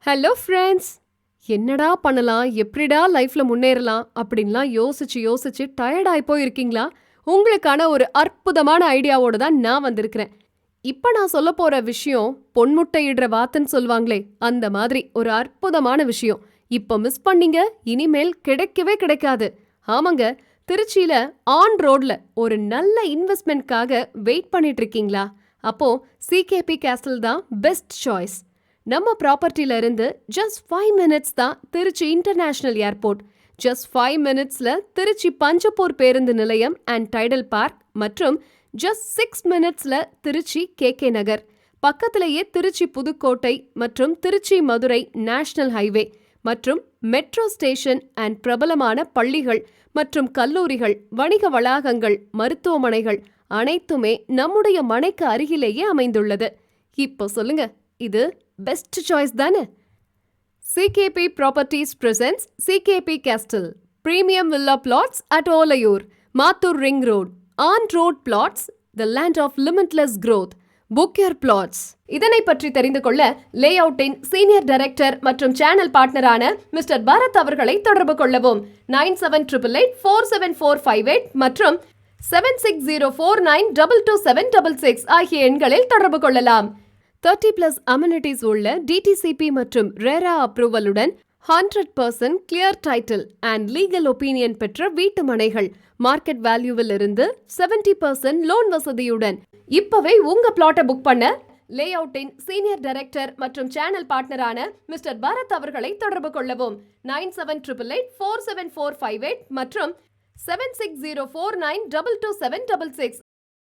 Hello friends! என்னடா பண்ணலாம்? எப்படிடா லைஃப்ல முன்னேறலாம்? அப்படின்லாம் யோசிச்சு யோசிச்சு டயர்ட் ஆயி போயிருக்கீங்களா? உங்களுக்கான ஒரு அற்புதமான ஐடியாவோட தான் நான் வந்திருக்கிறேன். இப்ப நான் சொல்லப் போற விஷயம் பொன்முட்டையிடுற வாத்துன்னு சொல்லுவாங்களே, அந்த மாதிரி ஒரு அற்புதமான விஷயம். இப்ப மிஸ் பண்ணீங்க, இனிமேல் கிடைக்கவே கிடைக்காது. ஆமாங்க, திருச்சியில ஆன் ரோட்ல ஒரு நல்ல இன்வெஸ்ட்மெண்ட்காக வெயிட் பண்ணிட்டு இருக்கீங்களா? அப்போ சிகேபி கேஸ்டில் தான் பெஸ்ட் சாய்ஸ். நம்ம ப்ராப்பர்ட்டில இருந்து ஜஸ்ட் 5 மினிட்ஸ் தான் திருச்சி இன்டர்நேஷனல் ஏர்போர்ட். ஜஸ்ட் 5 மினிட்ஸ்ல திருச்சி பஞ்சப்பூர் பேருந்து நிலையம் அண்ட் டைடல் பார்க் மற்றும் ஜஸ்ட் 6 மினிட்ஸ்ல திருச்சி கேகே நகர். பக்கத்திலேயே திருச்சி புதுக்கோட்டை மற்றும் திருச்சி மதுரை நேஷனல் ஹைவே மற்றும் மெட்ரோ ஸ்டேஷன் அண்ட் பிரபலமான பள்ளிகள் மற்றும் கல்லூரிகள், வணிக வளாகங்கள், மருத்துவமனைகள் அனைத்துமே நம்முடைய மனைக்கு அருகிலேயே அமைந்துள்ளது. இப்போ சொல்லுங்க, இது பெஸ்ட் சாய்ஸ் தானே? CKP Properties presents CKP Castle, Premium Villa Plots at Olayur, Mathur Ring Road, On Road Plots, the land of limitless growth. Book your plots. இதனை பற்றி தெரிந்து கொள்ள லேஅவுட்டின் சீனியர் டைரக்டர் மற்றும் சேனல் பார்ட்னரான மிஸ்டர் பரத் அவர்களை தொடர்பு கொள்ளவும். 9788474458 மற்றும் 7604922766 ஆகிய எண்களில் தொடர்பு கொள்ளலாம். 30+ அமெனிட்டிஸ் உள்ள DTCP மற்றும் RERA அப்ரூவலுடன் 100% clear title and legal opinion பெற்ற வீட்டு மனைகள், மார்க்கெட் வேல்யூவில் இருந்து 70% லோன் வசதியுடன். இப்பவே உங்க பிளாட்டை புக் பண்ண லேஅவுட்டின் சீனியர் டைரக்டர் மற்றும் சேனல் பார்ட்னரான மிஸ்டர் பரத் அவர்களை தொடர்பு கொள்ளவும். 9788474458 மற்றும் 7604922766